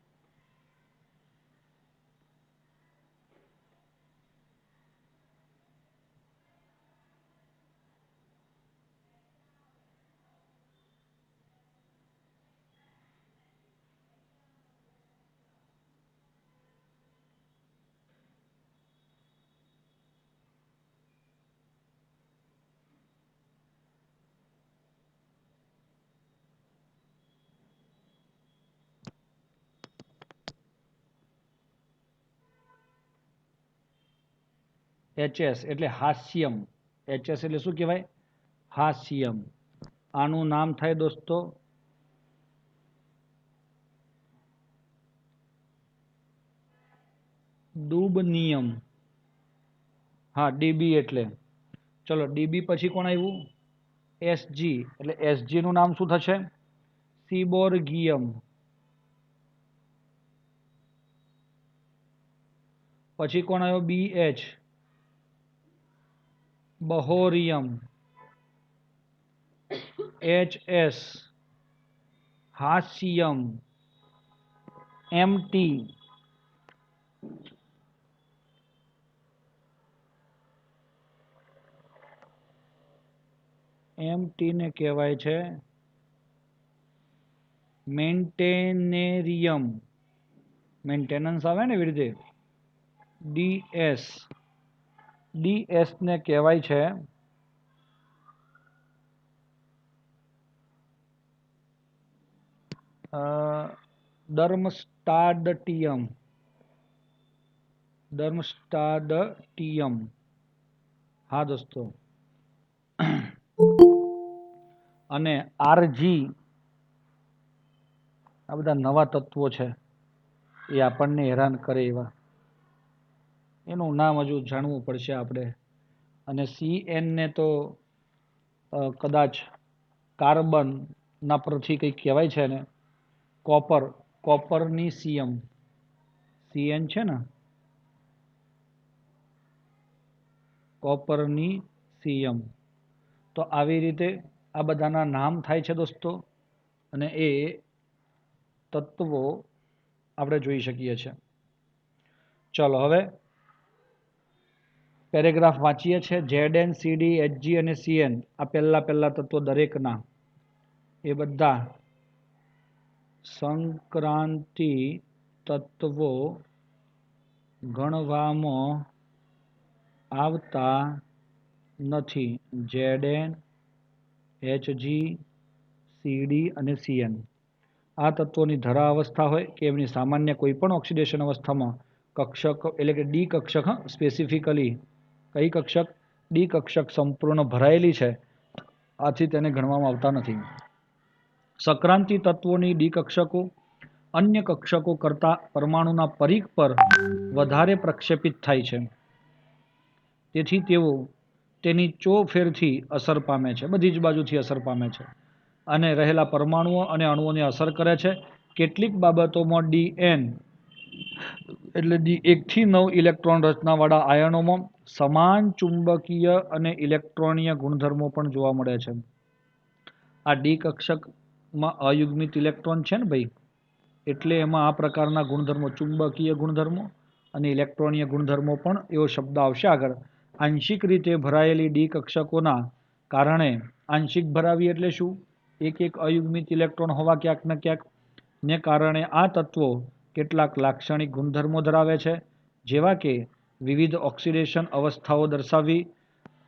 HS એટલે હાસ્યમ. HS એટલે શું કહેવાય? હાસ્યમ. આનું નામ થાય દોસ્તો દુબનિયમ. હા, DB એટલે ચલો DB પછી કોણ આવ્યું? SG એટલે SG નું નામ શું થશે? સિબોર્ગિયમ. પછી કોણ આવ્યો? BH બહોરિયમ. HS હાસ્યમ. MT ને કહેવાય છે મેન્ટેનેરિયમ. મેન્ટેનન્સ આવે ને એવી રીતે. DS ને કહેવાય છે ડર્મસ્ટાડટિયમ. હા દોસ્તો. અને RG આ બધા નવા તત્વો છે એ આપણને હેરાન કરે એવા. એનું નામ હજુ જાણવું પડશે આપણે. અને CN ને તો કદાચ કાર્બન ના પરથી કંઈક કહેવાય છે ને કોપરનીસિયમ. CN છે ને કોપરનીસિયમ. તો આવી રીતે આ બધાના નામ થાય છે દોસ્તો. અને એ તત્વો આપણે જોઈ શકીએ છીએ. ચલો હવે પેરેગ્રાફ વાંચીએ છીએ. ZN CD HG અને CN આ પહેલા તત્વો દરેકના એ બધા સંક્રાંતિ તત્વો ગણવામાં આવતા નથી. ZN HG CD અને CN આ તત્વોની ધરા અવસ્થા હોય કે એમની સામાન્ય કોઈ પણ ઓક્સિડેશન અવસ્થામાં કક્ષક એટલે કે ડી કક્ષક સ્પેસિફિકલી કઈ કક્ષક? ડી કક્ષક સંપૂર્ણ ભરાયેલી છે, આથી તેને ગણવામાં આવતા નથી. સક્રાંતિ તત્વોની ડી કક્ષકો અન્ય કક્ષકો કરતા પરમાણુના પરિઘ પર વધારે પ્રક્ષેપિત થાય છે, તેથી તેઓ તેની ચોફેરથી અસર પામે છે, બધી જ બાજુથી અસર પામે છે અને રહેલા પરમાણુઓ અને અણુઓને અસર કરે છે. કેટલીક બાબતોમાં DN એટલે 1 થી 9 ઇલેક્ટ્રોન રચનાવાળા આયનોમાં સમાન ચુંબકીય અને ઇલેક્ટ્રોનીય ગુણધર્મો પણ જોવા મળે છે. આ ડી કક્ષકમાં અયુગ્મિત ઇલેક્ટ્રોન છે ને ભાઈ, એટલે એમાં આ પ્રકારના ગુણધર્મો ચુંબકીય ગુણધર્મો અને ઇલેક્ટ્રોનીય ગુણધર્મો પણ એવો શબ્દ આવશે આગળ. આંશિક રીતે ભરાયેલી ડી કક્ષકોના કારણે, આંશિક ભરાવી એટલે શું? એક અયુગ્મિત ઇલેક્ટ્રોન હોવા ક્યાંક ને ક્યાંક ને કારણે આ તત્વો કેટલાક લાક્ષણિક ગુણધર્મો ધરાવે છે, જેવા કે વિવિધ ઓક્સિડેશન અવસ્થાઓ દર્શાવવી.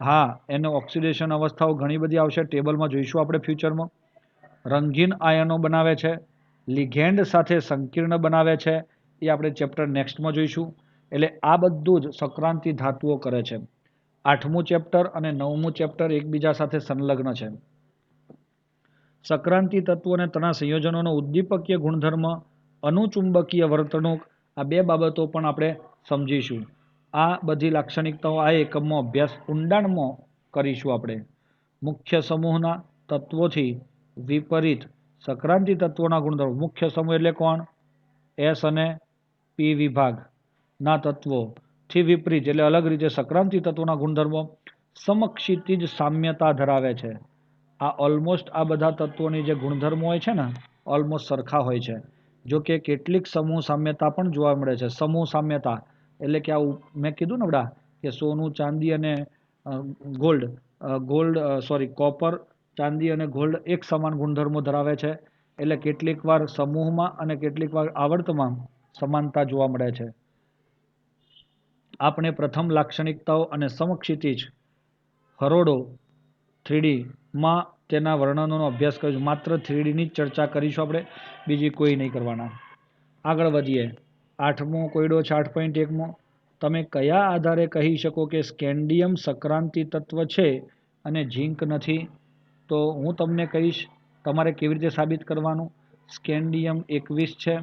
હા, એને ઓક્સિડેશન અવસ્થાઓ ઘણી બધી આવશે, ટેબલમાં જોઈશું આપણે ફ્યુચરમાં. રંગીન આયનો બનાવે છે, લિગેન્ડ સાથે સંકીર્ણ બનાવે છે, એ આપણે ચેપ્ટર નેક્સ્ટમાં જોઈશું. એટલે આ બધું જ સક્રાંતિ ધાતુઓ કરે છે. 8મું ચેપ્ટર અને 9મું ચેપ્ટર એકબીજા સાથે સંલગ્ન છે. સક્રાંતિ તત્વો અને તેના સંયોજનોનો ઉદ્દીપકીય ગુણધર્મ, અનુચુંબકીય વર્તણૂક, આ બે બાબતો પણ આપણે સમજીશું. આ બધી લાક્ષણિકતાઓ આ એકમમાં અભ્યાસ ઊંડાણમાં કરીશું આપણે. મુખ્ય સમૂહના તત્વોથી વિપરીત સક્રાંતિ તત્વોના ગુણધર્મો. મુખ્ય સમૂહ એટલે કોણ? S અને P વિભાગના તત્વોથી વિપરીત એટલે અલગ રીતે સક્રાંતિ તત્વોના ગુણધર્મો સમક્ષિતિજ સામ્યતા ધરાવે છે. આ ઓલમોસ્ટ આ બધા તત્વોની જે ગુણધર્મો હોય છે ને ઓલમોસ્ટ સરખા હોય છે. જો કે કેટલીક સમૂહ સામ્યતા પણ જોવા મળે છે. સમૂહ સામ્યતા એટલે કે આ મેં કીધું ને બડા કે સોનું, ચાંદી અને કોપર, ચાંદી અને ગોલ્ડ એક સમાન ગુણધર્મો ધરાવે છે. એટલે કેટલીક વાર સમૂહમાં અને કેટલીક વાર આવર્તમાં સમાનતા જોવા મળે છે. આપણે પ્રથમ લાક્ષણિકતાઓ અને સમક્ષિતિજ હરોળો 3D માં તેના વર્ણનોનો અભ્યાસ કરીશું. માત્ર 3D ની જ ચર્ચા કરીશું આપણે, બીજી કોઈ નહીં કરવાના. આગળ વધીએ. 8મો કોયડો છે 8.1મો. તમે કયા આધારે કહી શકો કે સ્કેન્ડિયમ સંક્રાંતિ તત્વ છે અને ઝીંક નથી? તો હું તમને કહીશ તમારે કેવી રીતે સાબિત કરવાનું. સ્કેન્ડિયમ 21 છે.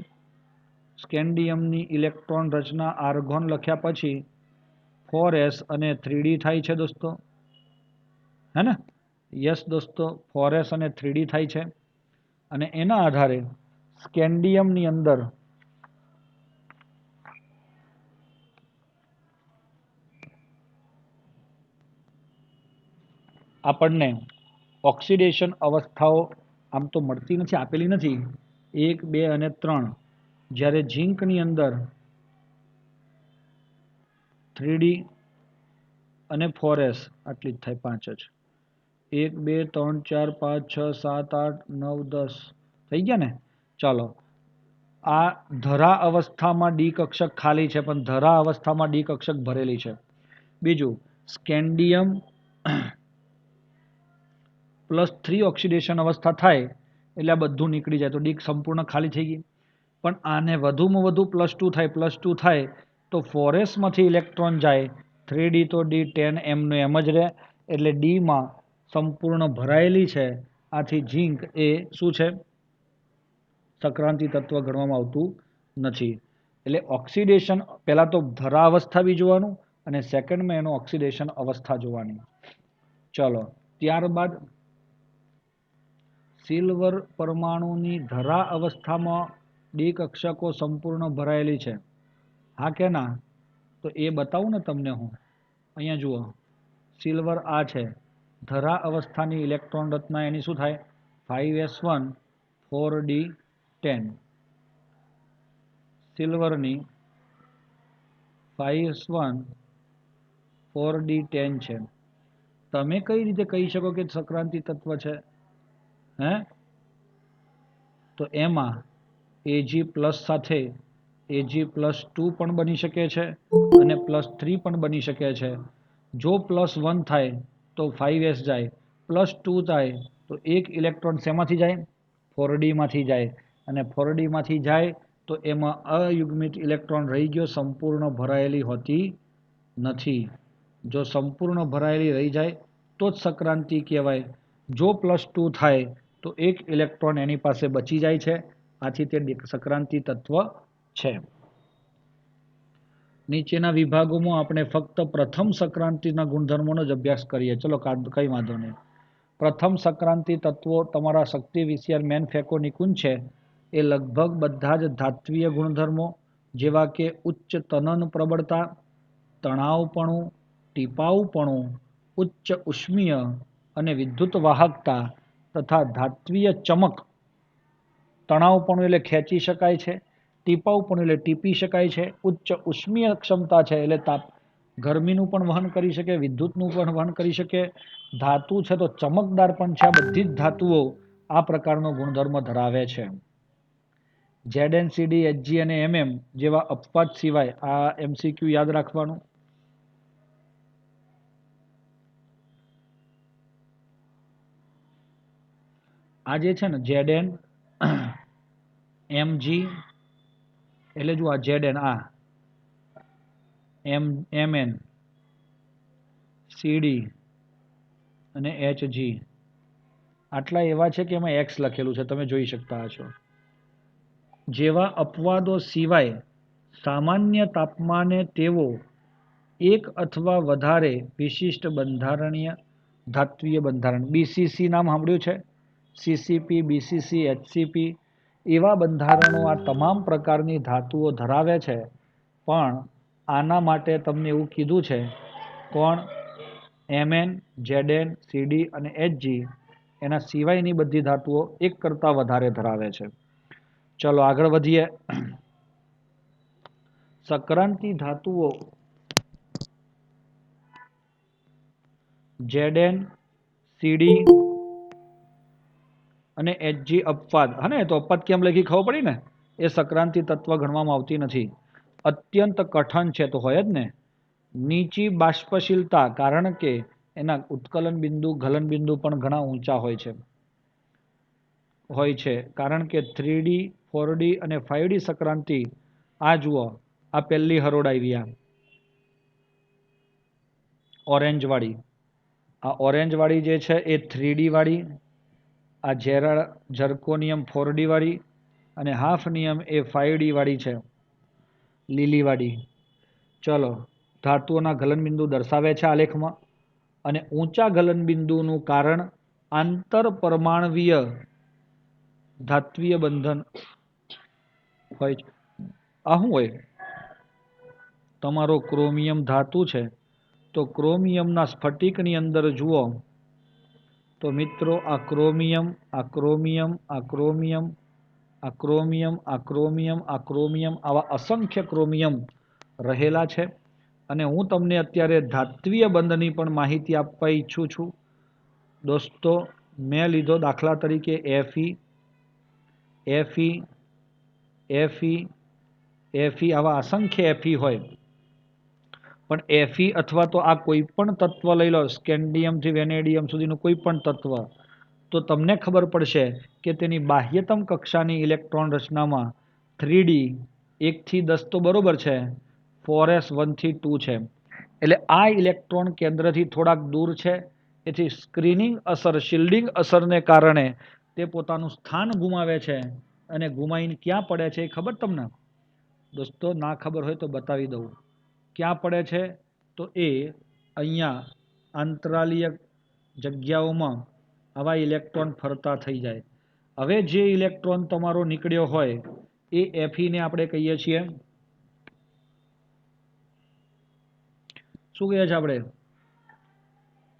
સ્કેન્ડિયમની ઇલેક્ટ્રોન રચના આર્ગોન લખ્યા પછી 4s અને 3d થાય છે દોસ્તો, હે ને? યસ દોસ્તો, 4s અને 3d થાય છે. અને એના આધારે સ્કેન્ડિયમની અંદર આપણને ઓક્સિડેશન અવસ્થાઓ આમ તો મળતી નથી, આપેલી નથી, 1, 2 અને 3. જ્યારે ઝીંકની અંદર 3d અને 4s આટલી જ થાય, 5 જ. 1, 2, 3, 4, 5, 6, 7, 8, 9, 10 થઈ ગયા ને? ચાલો, આ ધરા અવસ્થામાં ડી કક્ષક ખાલી છે, પણ ધરા અવસ્થામાં ડી કક્ષક ભરેલી છે. બીજું, સ્કેન્ડિયમ +3 ઓક્સિડેશન અવસ્થા થાય એટલે આ બધું નીકળી જાય, તો ડી સંપૂર્ણ ખાલી થઈ ગઈ. પણ આને વધુમાં વધુ +2 થાય, +2 થાય તો 4s માંથી ઇલેક્ટ્રોન જાય, 3d તો d10 એમનું એમ જ રહે, એટલે ડીમાં સંપૂર્ણ ભરાયેલી છે. આથી ઝીંક એ શું છે? સંક્રાંતિ તત્વ ગણવામાં આવતું નથી. એટલે ઓક્સિડેશન પહેલાં તો ધરા અવસ્થા બી જોવાનું અને સેકન્ડમાં એનો ઓક્સિડેશન અવસ્થા જોવાની. ચલો, ત્યારબાદ સિલ્વર પરમાણુની ધરા અવસ્થામાં ડી કક્ષકો સંપૂર્ણ ભરાયેલી છે, હા કે ના? તો એ બતાવું ને તમને હું. અહીંયા જુઓ, સિલ્વર આ છે, ધરા અવસ્થાની ઇલેક્ટ્રોન રચના એની શું થાય? 5s1 4d10. સિલ્વરની 5s1 4d10 છે. તમે કઈ રીતે કહી શકો કે સંક્રાંતિ તત્વ છે? હે? તો એમાં Ag+ સાથે Ag+2 પણ બની શકે છે અને +3 પણ બની શકે છે. જો +1 થાય તો 5s જાય, +2 થાય તો એક ઇલેક્ટ્રોન શેમાંથી જાય? 4d માંથી જાય. અને 4d માંથી જાય તો એમાં અયુગ્મિત ઇલેક્ટ્રોન રહી ગયો, સંપૂર્ણ ભરાયેલી હોતી નથી. જો સંપૂર્ણ ભરાયેલી રહી જાય તો જ સંક્રાંતિ કહેવાય. જો +2 થાય તો એક ઇલેક્ટ્રોન એની પાસે બચી જાય છે, આથી તે સંક્રાંતિ તત્વ છે. નીચેના વિભાગોમાં આપણે ફક્ત પ્રથમ સંક્રાંતિના ગુણધર્મોનો જ અભ્યાસ કરીએ. ચલો, કઈ વાંધો નહીં. પ્રથમ સંક્રાંતિ તત્વો તમારા શક્તિ વિષયર મેન ફેકો નિકુંજ છે. એ લગભગ બધા જ ધાત્વીય ગુણધર્મો જેવા કે ઉચ્ચ તનન પ્રબળતા, તણાવપણું, ટીપાઉપણું, ઉચ્ચ ઉષ્મીય અને વિદ્યુત વાહકતા તથા ધાત્વીય ચમક. તણાવપણું એટલે ખેંચી શકાય છે, ટીપાઉપણું એટલે ટીપી શકાય છે, ઉચ્ચ ઉષ્મીય ક્ષમતા છે એટલે તાપ ગરમીનું પણ વહન કરી શકે, વિદ્યુતનું પણ વહન કરી શકે, ધાતુ છે તો ચમકદાર પણ છે. આ બધી જ ધાતુઓ આ પ્રકારનો ગુણધર્મ ધરાવે છે. ZnCd, Hg અને mm જેવા અપવાદ સિવાય આ MCQ યાદ રાખવાનું. આ જે છે ને Zn, Mg એટલે જો આ Zn, આ Mn, Cd અને Hg આટલા એવા છે કે એમાં X લખેલું છે, તમે જોઈ શકતા હશો. જેવા અપવાદો સિવાય સામાન્ય તાપમાને તેઓ એક અથવા વધારે વિશિષ્ટ બંધારણીય ધાત્વીય બંધારણ, BCC નામ સાંભળ્યું છે? CCP, BCC, HCP એવા બંધારણો આ તમામ પ્રકારની ધાતુઓ ધરાવે છે. પણ આના માટે તમને એવું કીધું છે, કોણ? Mn, Zn, Cd અને Hg. એના સિવાયની બધી ધાતુઓ એક કરતાં વધારે ધરાવે છે. ચલો આગળ વધીએ. સંક્રાંતિ ધાતુઓ Zn, Cd અને Hg અપવાદ, હને તો અપવાદ કેમ લખી ખબર પડી ને? એ સંક્રાંતિ તત્વ ગણવામાં આવતી નથી. અત્યંત કઠણ છે તો હોય જ ને. નીચી બાષ્પશીલતા, કારણ કે એના ઉત્કલન બિંદુ, ગલન બિંદુ પણ ઘણા ઊંચા હોય છે. કારણ કે 3D, 4D અને 5D સંક્રાંતિ, આ જુઓ, આ પહેલી હરોળ આવી. ઓરેન્જવાળી, આ ઓરેન્જવાળી જે છે એ 3D વાળી, આ ઝર્કોનિયમ 4D વાળી અને હાફનિયમ એ 5D વાળી છે, લીલીવાળી. ચલો, ધાતુઓના ગલનબિંદુ દર્શાવે છે આલેખમાં. અને ઊંચા ગલનબિંદુનું કારણ આંતરપરમાણવીય ધાત્વીય બંધન હોય છે. આ શું હોય? તમારો ક્રોમિયમ ધાતુ છે, તો ક્રોમિયમના સ્ફટિકની અંદર જુઓ તો મિત્રો આ ક્રોમિયમ, આ ક્રોમિયમ, આ ક્રોમિયમ, આ ક્રોમિયમ, આ ક્રોમિયમ, આ ક્રોમિયમ, આવા અસંખ્ય ક્રોમિયમ રહેલા છે. અને હું તમને અત્યારે ધાત્વીય બંધની પણ માહિતી આપવા ઈચ્છું છું. દોસ્તો, મેં લીધો દાખલા તરીકે Fe, Fe, Fe, Fe, આવા અસંખ્ય Fe હોય. પણ Fe અથવા તો આ કોઈ પણ તત્વ લઈ લો, સ્કેન્ડિયમથી વેનેડિયમ સુધીનું કોઈ પણ તત્વ, તો તમને ખબર પડશે કે તેની બાહ્યતમ કક્ષાની ઇલેક્ટ્રોન રચનામાં 3D 1 થી 10 તો બરોબર છે, 4s 1 થી 2 છે. એટલે આ ઇલેક્ટ્રોન કેન્દ્રથી થોડાક દૂર છે. એથી સ્ક્રીનિંગ અસર, શિલ્ડિંગ અસરને કારણે તે પોતાનું સ્થાન ગુમાવે છે અને ગુમાવીને ક્યાં પડે છે એ ખબર તમને? દોસ્તો, ના ખબર હોય તો બતાવી દઉં. ક્યાં પડે છે? તો એ અહીંયા આંતરાલીય જગ્યાઓમાં આવા ઇલેક્ટ્રોન ફરતા થઈ જાય. હવે જે ઇલેક્ટ્રોન તમારો નીકળ્યો હોય એ Feને આપણે કહીએ છીએ, શું કહીએ છીએ આપણે?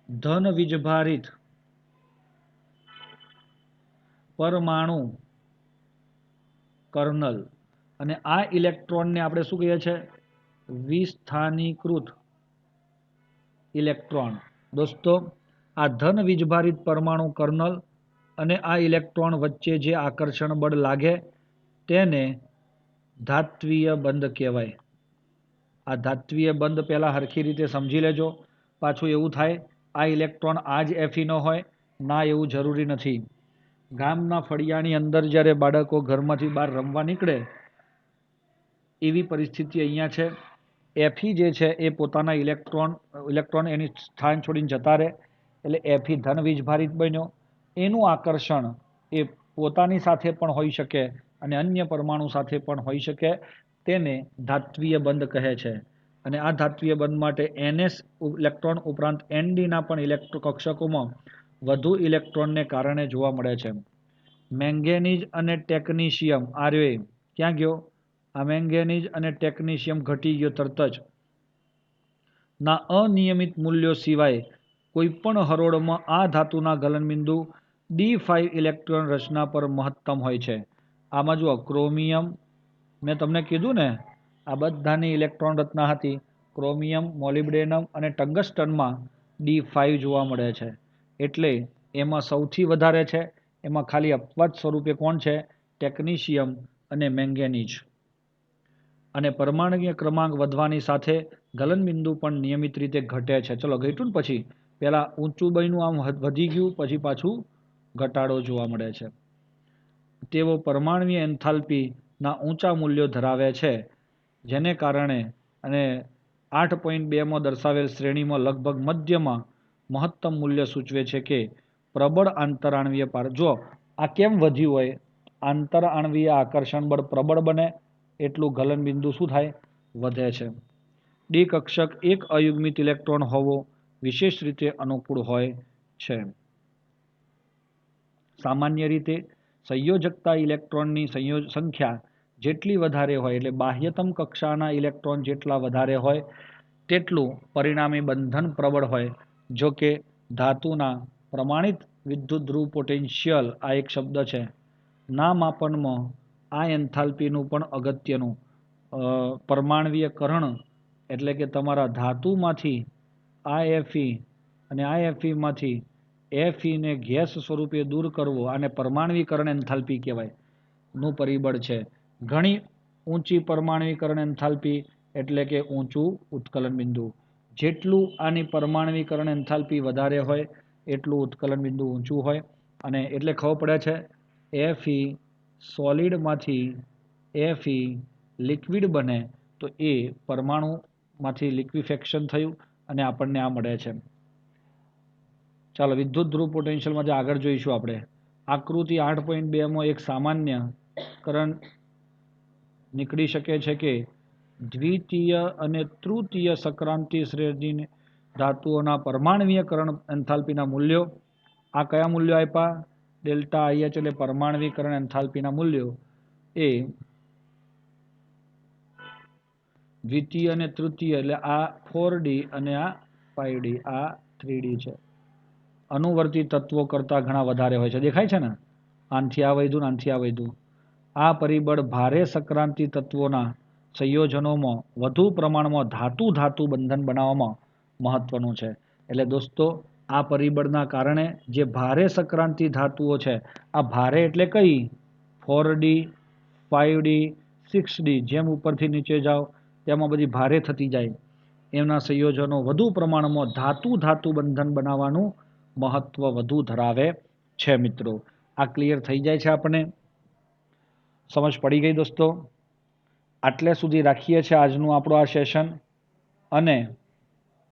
ધન વીજભારિત પરમાણુ કર્નલ. અને આ ઇલેક્ટ્રોનને આપણે શું કહીએ છીએ? વિસ્થાનીકૃત ઇલેક્ટ્રોન. દોસ્તો, આ ધન વીજભારિત પરમાણુ કર્નલ અને આ ઇલેક્ટ્રોન વચ્ચે જે આકર્ષણ બળ લાગે તેને ધાત્વીય બંધ કહેવાય. આ ધાત્વીય બંધ પહેલાં હરખી રીતે સમજી લેજો. પાછું એવું થાય આ ઇલેક્ટ્રોન આ જ Feનો હોય, ના, એવું જરૂરી નથી. ગામના ફળિયાની અંદર જ્યારે બાળકો ઘરમાંથી બહાર રમવા નીકળે એવી પરિસ્થિતિ અહીંયા છે. Fe જે છે એ પોતાના ઇલેક્ટ્રોન એની સ્થાન છોડીને જતા રહે એટલે Fe ધન વીજભારિત બન્યો. એનું આકર્ષણ એ પોતાની સાથે પણ હોઈ શકે અને અન્ય પરમાણુ સાથે પણ હોઈ શકે. તેને ધાત્વીય બંધ કહે છે. અને આ ધાત્વીય બંધ માટે NS ઇલેક્ટ્રોન ઉપરાંત NDના પણ કક્ષકોમાં વધુ ઇલેક્ટ્રોનને કારણે જોવા મળે છે. મેંગેનીઝ અને ટેકનીશિયમ, આ રહ્યો ક્યાં ગયો? આ મેંગેનીઝ અને ટેકનીશિયમ ઘટી ગયો તરત જ. ના અનિયમિત મૂલ્યો સિવાય કોઈપણ હરોળમાં આ ધાતુના ગલનબિંદુ D5 ઇલેક્ટ્રોન રચના પર મહત્તમ હોય છે. આમાં જુઓ, ક્રોમિયમ, મેં તમને કીધું ને આ બધાની ઇલેક્ટ્રોન રચના હતી. ક્રોમિયમ, મોલિબ્ડેનમ અને ટંગસ્ટનમાં D5 જોવા મળે છે. એટલે એમાં સૌથી વધારે છે. એમાં ખાલી અપવાદ સ્વરૂપે કોણ છે? ટેકનીશિયમ અને મેંગેનીઝ. અને પરમાણુકીય ક્રમાંક વધવાની સાથે ગલનબિંદુ પણ નિયમિત રીતે ઘટે છે. ચલો, ઘટ્યું ને પછી પહેલાં ઊંચું બન્યું, આમ વધી ગયું, પછી પાછું ઘટાડો જોવા મળે છે. તેઓ પરમાણુય એન્થાલ્પીના ઊંચા મૂલ્યો ધરાવે છે, જેને કારણે અને 8.2માં દર્શાવેલ શ્રેણીમાં લગભગ મધ્યમાં મહત્તમ મૂલ્ય સૂચવે છે કે પ્રબળ આંતરાણવીય જો આ કેમ વધ્યું હોય? આંતરાણવીય આકર્ષણ બળ પ્રબળ બને એટલું ગલનબિંદુ શું થાય? વધે છે. ડી કક્ષક એક અયુગ્મિત ઇલેક્ટ્રોન હોવો વિશેષ રીતે અનુકૂળ હોય છે. સામાન્ય રીતે સંયોજકતા ઇલેક્ટ્રોનની સંખ્યા જેટલી વધારે હોય, એટલે બાહ્યતમ કક્ષાના ઇલેક્ટ્રોન જેટલા વધારે હોય તેટલું પરિણામી બંધન પ્રબળ હોય. જો કે ધાતુના પ્રમાણિત વિદ્યુત ધ્રુવ પોટેન્શિયલ, આ એક શબ્દ છે, ના માપનમાં આ એન્થાલ્પીનું પણ અગત્યનું પરમાણવીયકરણ, એટલે કે તમારા ધાતુમાંથી આ Fe અને આ Feમાંથી Feને ગેસ સ્વરૂપે દૂર કરવો આને પરમાણવીકરણ એન્થાલ્પી કહેવાય નું પરિબળ છે. ઘણી ઊંચી પરમાણવીકરણ એન્થાલ્પી એટલે કે ઊંચું ઉત્કલન બિંદુ. જેટલું આની પરમાણવીકરણ એન્થાલ્પી વધારે હોય એટલું ઉત્કલન બિંદુ ઊંચું હોય. અને એટલે ખબર પડે છે Fe સોલિડમાંથી Fe લિક્વિડ બને તો એ પરમાણુમાંથી લિક્વિફેક્શન થયું અને આપણને આ મળે છે. ચાલો વિદ્યુત ધ્રુવ પોટેન્શિયલમાં જે આગળ જોઈશું આપણે, આકૃતિ 8.2માં એક સામાન્ય કરંટ નીકળી શકે છે કે દ્વિતીય અને તૃતીય સંક્રાંતિ શ્રેણી ધાતુઓના પરમાણ્વીય કરણ એન્થાલ્પીના મૂલ્યો. આ કયા મૂલ્યો આપ્યા? ડેલ્ટા IH એટલે પરમાણ્વીકરણ એન્થાલ્પીના મૂલ્યો એ દ્વિતીય અને તૃતીય એટલે આ 4D અને આ 5D, આ 3D છે. અનુવર્તી તત્વો કરતાં ઘણા વધારે હોય છે. દેખાય છે ને? આનથી આ વધ્યું ને આનથી આ વધ્યું. આ પરિબળ ભારે સંક્રાંતિ તત્વોના સંયોજનોમાં વધુ પ્રમાણમાં ધાતુ બંધન બનાવવામાં મહત્વનું છે. એટલે દોસ્તો આ પરિબળના કારણે જે ભારે સંક્રાંતિ ધાતુઓ છે, આ ભારે એટલે કઈ? 4D, 5D, 6D, જેમ ઉપરથી નીચે જાઓ તેમાં બધી ભારે થતી જાય. એમના સંયોજનો વધુ પ્રમાણમાં ધાતુ બંધન બનાવવાનું મહત્વ વધુ ધરાવે છે. મિત્રો આ ક્લિયર થઈ જાય છે? આપણને સમજ પડી ગઈ દોસ્તો? આટલે સુધી રાખીએ છીએ આજનું આપણું આ સેશન. અને